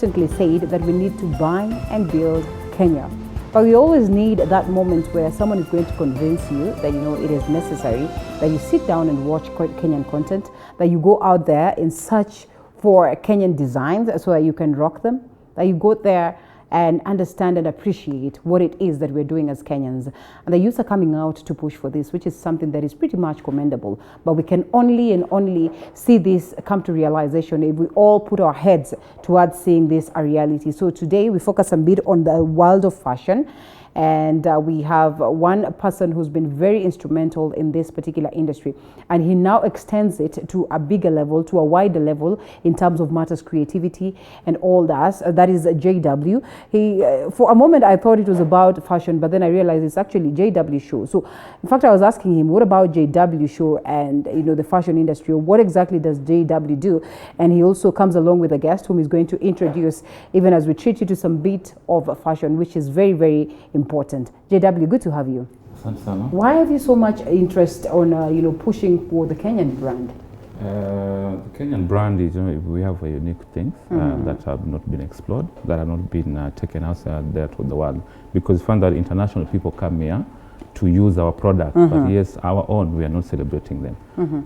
consistently said that we need to buy and build Kenya. But we always need that moment where someone is going to convince you that, it is necessary, that you sit down and watch Kenyan content, that you go out there in search for Kenyan designs so that you can rock them, that you go there and understand and appreciate what it is that we're doing as Kenyans. And the youth are coming out to push for this, which is something that is pretty much commendable. But we can only see this come to realization if we all put our heads towards seeing this a reality. So today we focus a bit on the world of fashion. And we have one person who's been very instrumental in this particular industry. And he now extends it to a bigger level, to a wider level in terms of matters creativity and all that. That is JW. He, for a moment, I thought it was about fashion, but then I realized it's actually JW show. So in fact, I was asking him, what about JW show and the fashion industry? What exactly does JW do? And he also comes along with a guest whom he's going to introduce, even as we treat you to some bit of fashion, which is very, very important. JW, good to have you. Why have you so much interest on pushing for the Kenyan brand? The Kenyan brand is, we have a unique things that have not been explored, that have not been taken out there to the world. Because we find that international people come here to use our product, but yes, our own, we are not celebrating them.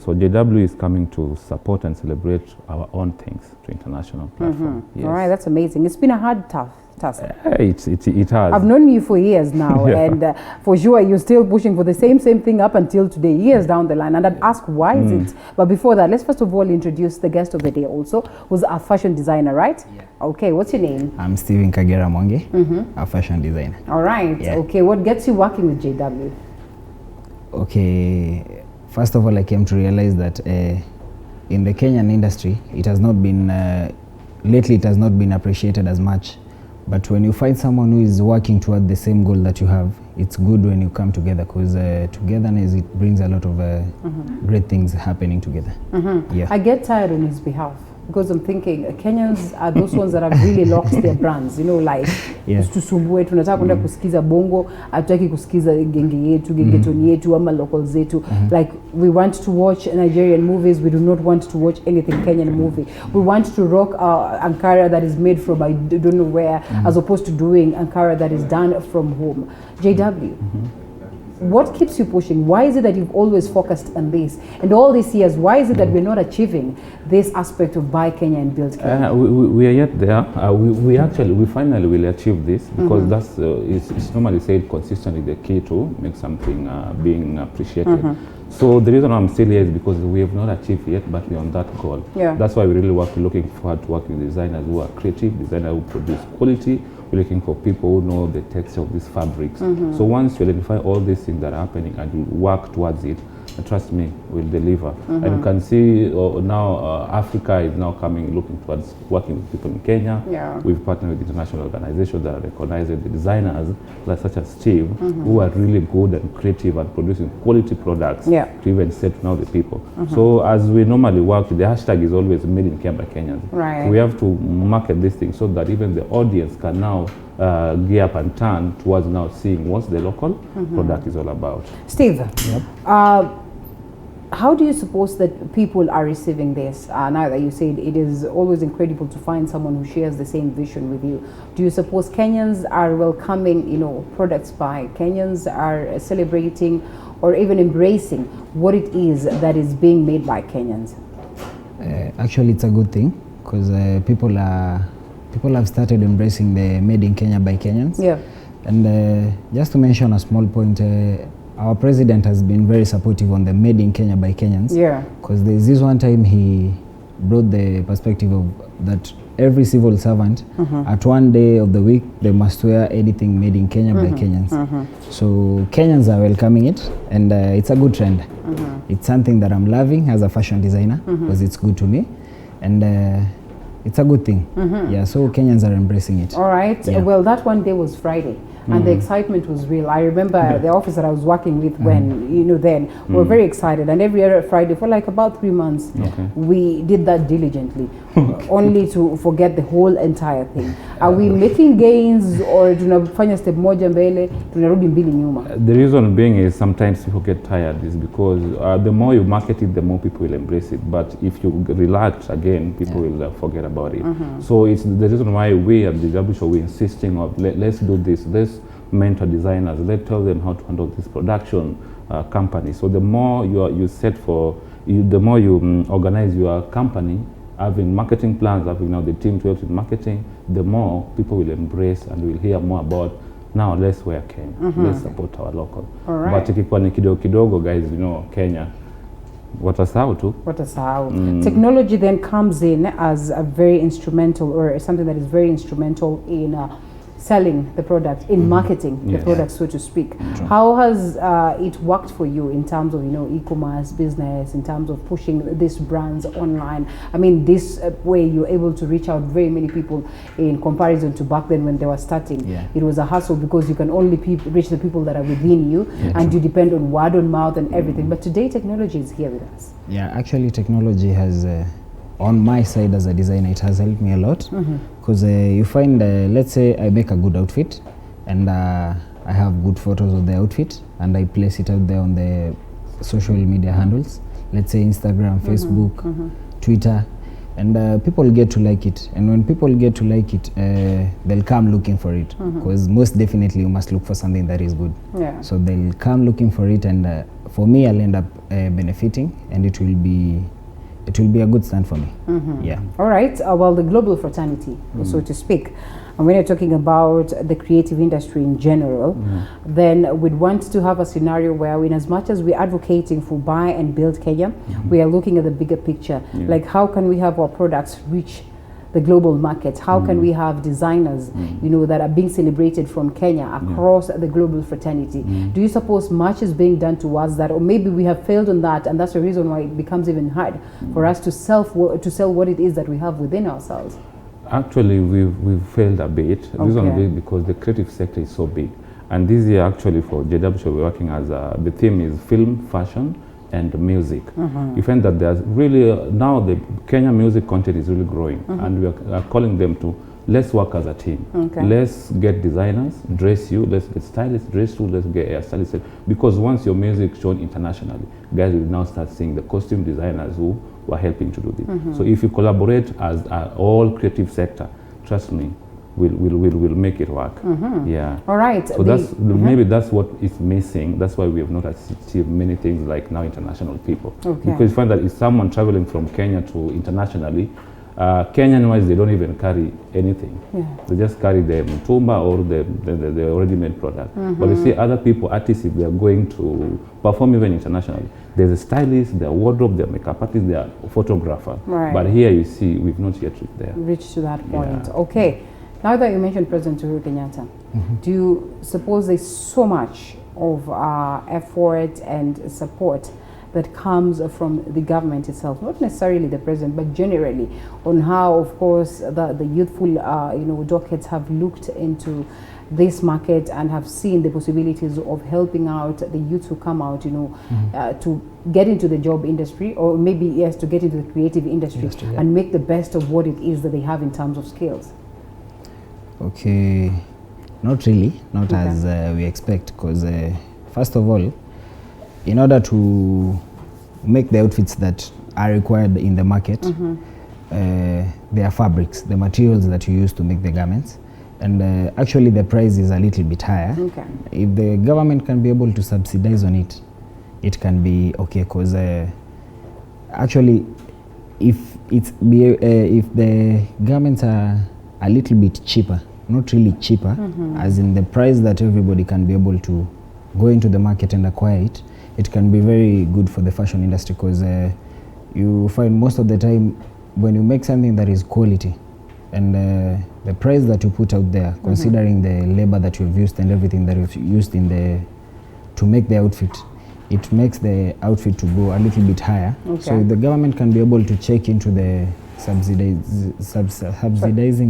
So JW is coming to support and celebrate our own things to international platform. Yes. All right, that's amazing. It's been a hard task. It has. I've known you for years now, and for sure you're still pushing for the same thing up until today, years down the line. And I'd ask, why is it? But before that, let's first of all introduce the guest of the day also, who's a fashion designer, right? Yeah. Okay, what's your name? I'm Steven Kagera Mwangi, a fashion designer. All right. Yeah. Okay, what gets you working with JW? Okay, first of all, I came to realize that in the Kenyan industry, it has not been, lately it has not been appreciated as much. But when you find someone who is working toward the same goal that you have, it's good when you come together, because togetherness, it brings a lot of great things happening together. Yeah. I get tired on his behalf, because I'm thinking Kenyans are those ones that have really locked their brands, like tusumbue, tunataka kwenda kusikiza bongo, hatutaki kusikiza genge yetu, gengetoni yetu, ama local zetu. Like, we want to watch Nigerian movies, we do not want to watch anything Kenyan movie. We want to rock Ankara that is made from I don't know where, as opposed to doing Ankara that is done from home. JW. What keeps you pushing? Why is it that you've always focused on this? And all these years, why is it that we're not achieving this aspect of buy Kenya and build Kenya? We are yet there. We finally will achieve this, because that's it's normally said consistently the key to make something being appreciated. So the reason I'm still here is because we have not achieved yet, but we're on that goal. Yeah. That's why we really looking forward to working with designers who are creative, designers who produce quality. We're looking for people who know the texture of these fabrics. So once you identify all these things that are happening and you work towards it, trust me, we'll deliver. And you can see now Africa is now looking towards working with people in Kenya. Yeah. We've partnered with international organizations that are recognizing the designers, such as Steve, who are really good and creative and producing quality products to even set now the people. So as we normally work, the hashtag is always made in Kenya by Kenyans. Right. So we have to market this thing so that even the audience can now gear up and turn towards now seeing what the local product is all about. Steve, how do you suppose that people are receiving this? Now that you said it is always incredible to find someone who shares the same vision with you. Do you suppose Kenyans are welcoming, products by Kenyans, are celebrating or even embracing what it is that is being made by Kenyans? Actually, it's a good thing, because people have started embracing the made in Kenya by Kenyans. Yeah. And just to mention a small point, our president has been very supportive on the made in Kenya by Kenyans. Yeah. Because there's this one time he brought the perspective of that every civil servant at one day of the week they must wear anything made in Kenya by Kenyans. So Kenyans are welcoming it, and it's a good trend. It's something that I'm loving as a fashion designer, because it's good to me, and it's a good thing. Yeah, so Kenyans are embracing it. All right. Yeah. Well, that one day was Friday. and the excitement was real. I remember the office that I was working with when, then we were very excited, and every other Friday for like about 3 months, we did that diligently, only to forget the whole entire thing. Are we making gains, or tunafanya step moja mbele, tunarudi mbili nyuma? The reason being is sometimes people get tired is because the more you market it, the more people will embrace it. But if you relax again, people will forget about it. So it's the reason why we at the W Show, we're insisting of let's do this, let's mentor designers, let's tell them how to handle this production company. So the more you set for, the more you organize your company, having marketing plans, having now the team to help with marketing, the more people will embrace and will hear more about, now let's wear Kenya, let's support our local. But ikikuwa ni kidogo kidogo, guys, Kenya, watasahau tu. Technology then comes in as a very instrumental, or something that is very instrumental in selling the product, in marketing the product, so to speak. How has it worked for you in terms of e-commerce business, in terms of pushing these brands online? I mean, this way you're able to reach out very many people in comparison to back then when they were starting. It was a hassle because you can only reach the people that are within you, and you depend on word of mouth and everything. But today technology is here with us. Yeah, actually technology has on my side as a designer, it has helped me a lot, because you find, let's say I make a good outfit, and I have good photos of the outfit, and I place it out there on the social media handles, let's say Instagram, Facebook, Twitter, and people get to like it. And when people get to like it, they'll come looking for it, because most definitely you must look for something that is good. So they'll come looking for it, and for me, I'll end up benefiting, and it will be a good stand for me. All right. Well, the global fraternity, so to speak, and when you're talking about the creative industry in general, then we'd want to have a scenario where, in as much as we're advocating for buy and build Kenya, we are looking at the bigger picture. Like, how can we have our products reach the global market? How can we have designers, that are being celebrated from Kenya across the global fraternity? Do you suppose much is being done towards that, or maybe we have failed on that, and that's the reason why it becomes even hard for us to sell what it is that we have within ourselves? Actually, we've failed a bit. The reason being because the creative sector is so big, and this year actually for JW Show we're working as the theme is film, fashion, and music. You find that there's really now the Kenya music content is really growing, and we are calling them to, let's work as a team. Let's get designers, dress you, let's get stylists, dress you, let's get hairstylists, because once your music is shown internationally, guys will now start seeing the costume designers who are helping to do this. So if you collaborate as all creative sector, trust me, we'll make it work. All right. So maybe that's what is missing. That's why we have not achieved many things like now international people. Because you find that if someone traveling from Kenya to internationally, Kenyan-wise, they don't even carry anything. They just carry the mtumba or the already made product. But you see other people, artists, if they are going to perform even internationally, there's a stylist, there's a wardrobe, there's a makeup artist, there's a photographer. But here you see, we've not yet reached to that point. Okay. Now that you mentioned President Uhuru Kenyatta, do you suppose there's so much of effort and support that comes from the government itself, not necessarily the president, but generally, on how, of course, the youthful, dockets have looked into this market and have seen the possibilities of helping out the youth who come out, to get into the job industry, or maybe, to get into the creative industry and make the best of what it is that they have in terms of skills? Okay, not really, not as we expect, because first of all, in order to make the outfits that are required in the market, there are fabrics, the materials that you use to make the garments, and actually the price is a little bit higher. If the government can be able to subsidize on it, it can be okay, because actually if the garments are a little bit cheaper, not really cheaper, as in the price that everybody can be able to go into the market and acquire it, it can be very good for the fashion industry, because you find most of the time when you make something that is quality, and the price that you put out there, considering the labor that you've used and everything that you've used to make the outfit, it makes the outfit to go a little bit higher. So the government can be able to check into the subsidizing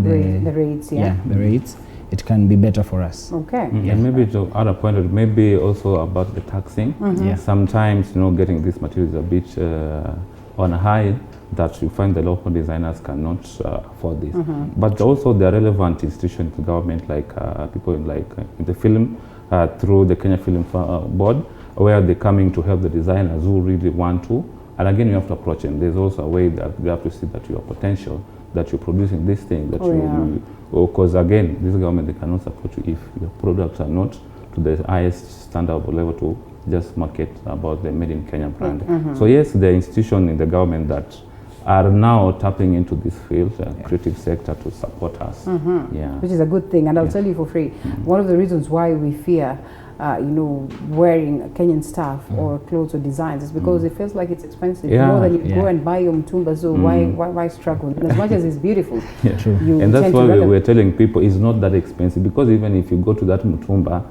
the rates, the rates. it can be better for us. Okay. And maybe to add a point, maybe also about the taxing. Yeah. Sometimes, getting these materials a bit on a high, that you find the local designers cannot afford this. But also there are relevant institutions in the government, like people in the film, through the Kenya Film Board, where they're coming to help the designers who really want to. And again, you have to approach them. There's also a way that you have to see that you are potential, that you're producing this thing, that because again, this government, they cannot support you if your products are not to the highest standard of level to just market about the Made in Kenya brand. So yes, the institution in the government that are now tapping into this field, creative sector, to support us. Which is a good thing, and I'll tell you for free. One of the reasons why we fear wearing Kenyan stuff or clothes or designs is because it feels like it's expensive. More than you go and buy your mtumba, so why struggle? And as much as it's beautiful, True. And that's why we're telling people it's not that expensive, because even if you go to that mtumba,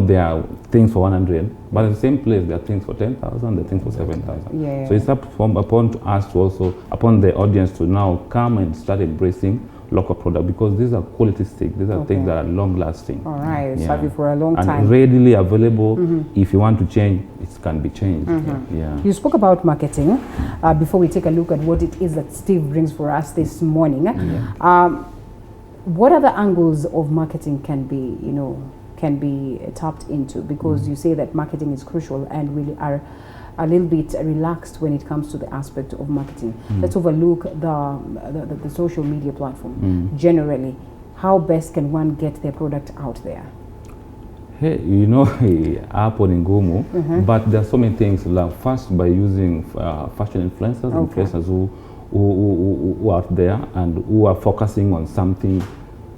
there are things for 100, but at the same place there are things for 10,000, there are things for 7,000. So it's upon us to also, upon the audience to now come and start embracing local product, because these are quality sticks. These are things that are long lasting. All right, serve you for a long time. And readily available. If you want to change, it can be changed. You spoke about marketing. Before we take a look at what it is that Steve brings for us this morning, what other angles of marketing can be tapped into? Because you say that marketing is crucial, and we are a little bit relaxed when it comes to the aspect of marketing. Let's overlook the social media platform. Generally, how best can one get their product out there? Hey, hapo ni ngumu, but there are so many things. Like first, by using fashion influencers who are out there and who are focusing on something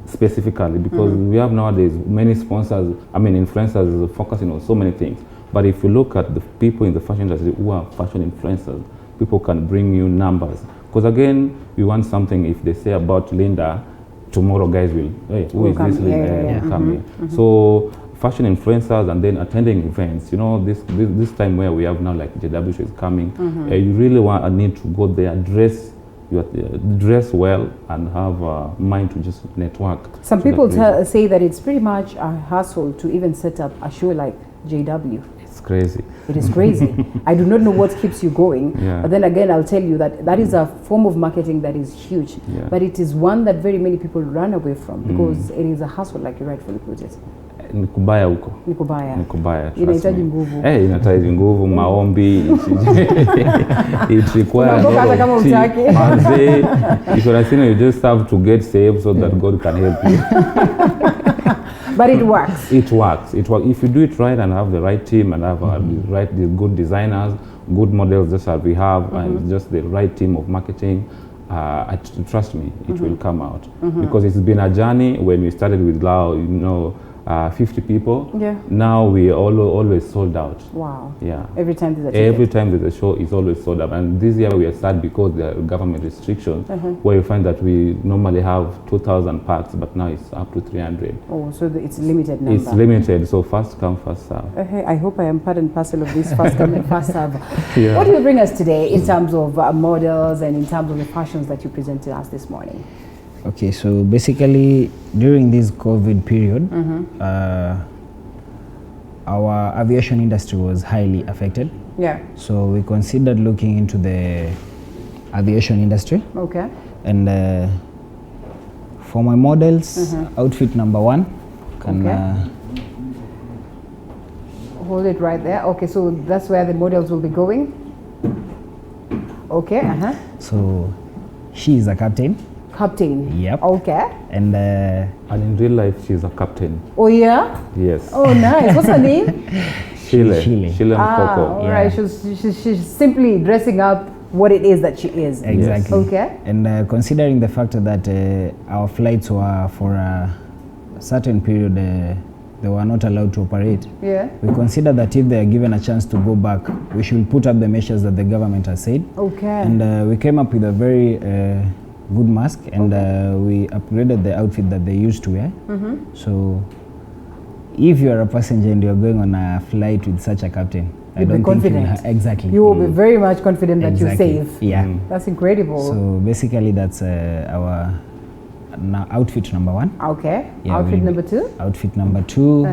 specifically, because we have nowadays many influencers focusing on so many things. But if you look at the people in the fashion industry who are fashion influencers, people can bring you numbers. Because again, we want something, if they say about Linda, tomorrow guys will, hey, who is this Linda? Will come here. So fashion influencers, and then attending events. This time where we have now, like JW is coming, you really need to go there, dress well, and have a mind to just network. Some people say that it's pretty much a hassle to even set up a show like JW. It's crazy. It is crazy. I do not know what keeps you going, but then again, I'll tell you that is a form of marketing that is huge, but it is one that very many people run away from because it is a hassle, like you rightfully put it. Ni kubaya huko. Ni kubaya. Inahitaji nguvu. Inahitaji nguvu, maombi. It requires hata kama utaki. Because you just have to get saved so that God can help you. But it works. It works. If you do it right and have the right team and have the good designers, good models, just as we have, and just the right team of marketing, trust me, it will come out. Because it's been a journey. When we started with Lao, 50 people. Now we always sold out. Wow. Yeah. Every time there's a ticket. Every time there's a show, it's always sold out. And this year we are sad because there are government restrictions, where you find that we normally have 2,000 packs, but now it's up to 300. Oh, so it's limited number. It's limited, so first come, first serve. I hope I am part and parcel of this first come and first serve. What do you bring us today in terms of models and in terms of the fashions that you presented us this morning? Okay, so basically during this COVID period, our aviation industry was highly affected. Yeah. So we considered looking into the aviation industry. Okay. And for my models, outfit number 1 can hold it right there. Okay, so that's where the models will be going. Okay. So she is a captain. Captain. Yep. Okay. And in real life, she's a captain. Oh yeah. Yes. Oh nice. What's her name? Sheila Coco. All right. She's simply dressing up what it is that she is. Exactly. Yes. Okay. And considering the fact that our flights were for a certain period, they were not allowed to operate. Yeah. We consider that if they are given a chance to go back, we should put up the measures that the government has said. Okay. And we came up with a very good mask, and we upgraded the outfit that they used to wear. So if you are a passenger and you are going on a flight with such a captain, I don't think you will exactly. You will be very much confident that you're safe. Yeah. That's incredible. So basically that's our outfit number 1. Okay. Yeah, Outfit number 2. Outfit number 2.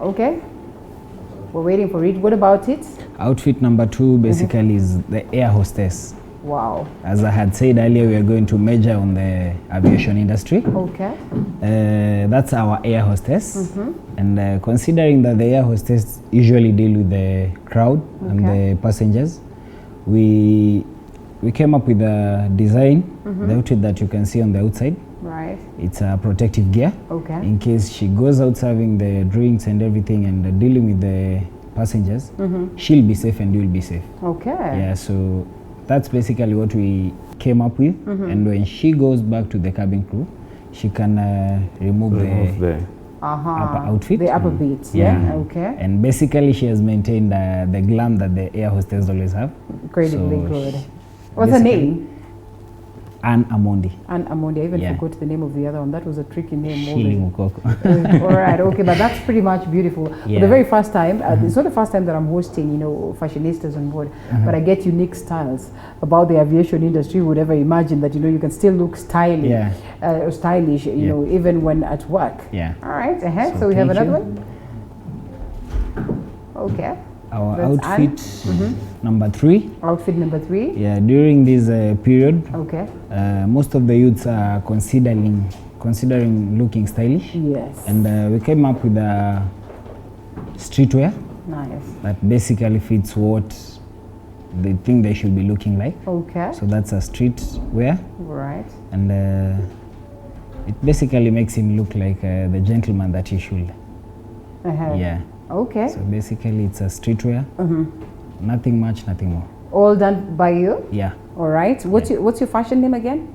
Okay. We're waiting for it. What about it? Outfit number 2 basically is the air hostess. Wow. As I had said earlier, we are going to major on the aviation industry. Okay. That's our air hostess. And considering that the air hostess usually deal with the crowd and the passengers, we came up with a design, the outfit that you can see on the outside. Right. It's a protective gear. Okay. In case she goes out serving the drinks and everything and dealing with the passengers, she'll be safe and you'll be safe. Okay. Yeah, so that's basically what we came up with. And when she goes back to the cabin crew, she can remove the upper outfit. The upper bits. Yeah. Okay. And basically she has maintained the glam that the air hostess always have. Incredibly good. What's her name? Anne Amondi. Anne Amondi. I even forgot the name of the other one. That was a tricky name. Shili Mukoko. All right, okay, but that's pretty much beautiful. For the very first time, it's not the first time that I'm hosting, fashionistas on board, but I get unique styles about the aviation industry. Would ever imagine that, you can still look stylish, even when at work. Yeah. All right, so we have another one. Okay. Our outfit number 3. Outfit number 3. Yeah, during this period, most of the youths are considering looking stylish. Yes. And we came up with a streetwear. Nice. That basically fits what they think they should be looking like. Okay. So that's a streetwear. Right. And it basically makes him look like the gentleman that he should. Yeah. Okay. So basically it's a streetwear. Nothing much, nothing more. All done by you? Yeah. All right. What's your fashion name again?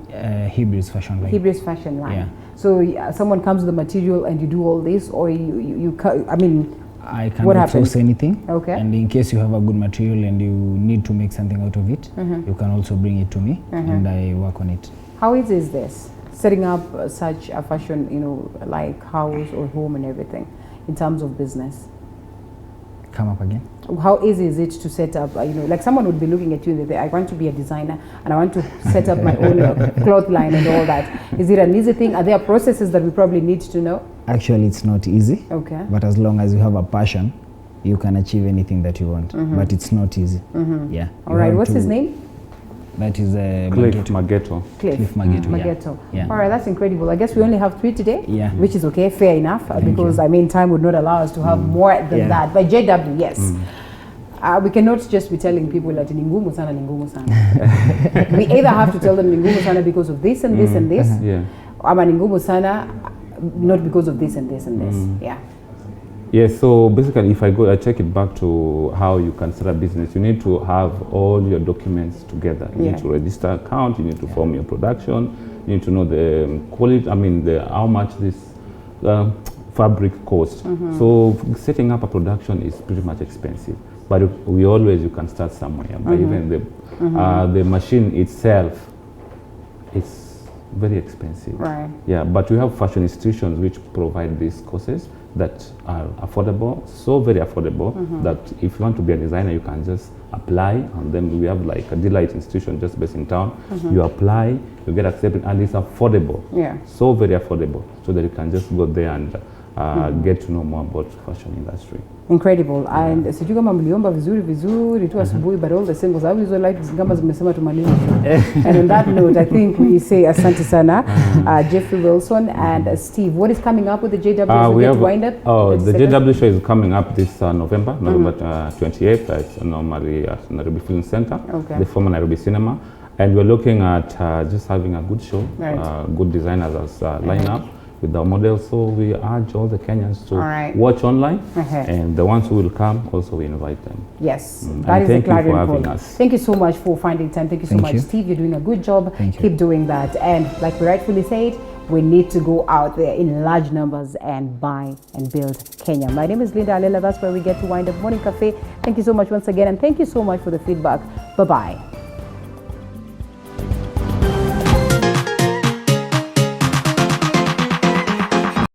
Hebrews Fashion Line. Hebrews Fashion Line. Yeah. So someone comes with the material and you do all this, or I cannot force anything. Okay. And in case you have a good material and you need to make something out of it, you can also bring it to me and I work on it. How easy is this? Setting up such a fashion, like house or home and everything in terms of business? Come up again. How easy is it to set up, like someone would be looking at you and they say, I want to be a designer and I want to set up my own cloth line and all that. Is it an easy thing? Are there processes that we probably need to know? Actually, it's not easy. Okay. But as long as you have a passion, you can achieve anything that you want. But it's not easy. Yeah. All right. What's his name? That is Cliff Maggetto. Cliff Maggetto. Maggetto. Yeah. All right, that's incredible. I guess we only have 3 today. Yeah. Which is okay, fair enough, because time would not allow us to have more than that. But JW, yes. We cannot just be telling people that ni ngumu sana, ni ngumu sana. We either have to tell them ni ngumu sana because of this and this and this, ama ni ngumu sana not because of this and this and this. Yeah. Yeah, so basically if I take it back to how you can start a business, you need to have all your documents together. You need to register an account, you need to form your production, you need to know the quality, how much this fabric costs. So setting up a production is pretty much expensive. But you can start somewhere. But even the machine itself, it's very expensive. Right. Yeah, but we have fashion institutions which provide these courses that are affordable, so very affordable that if you want to be a designer, you can just apply, and then we have like a Delight institution just based in town. You apply, you get accepted, and it's affordable. Yeah. So very affordable, so that you can just go there and get to know more about fashion industry. Incredible. And sijui kama mliomba vizuri tu asubuhi, but all the singles I always like kama zimesema tumalize. And on that note, I think we say asante sana, Jeffrey Wilson and Steve. What is coming up with the JW? We have wind up. The JW show is coming up this November 28th. It's normally at Nairobi Film Center, the former Nairobi Cinema, and we're looking at just having a good show, good designers as lineup with our models. So we urge all the Kenyans to watch online, and the ones who will come also we invite them. Yes, that is the clarion call. Thank you so much for finding time. Thank you so much, Steve. You're doing a good job. Keep doing that. And like we rightfully said, we need to go out there in large numbers and buy and build Kenya. My name is Linda Alela. That's where we get to wind up Morning Cafe. Thank you so much once again, and thank you so much for the feedback. Bye-bye.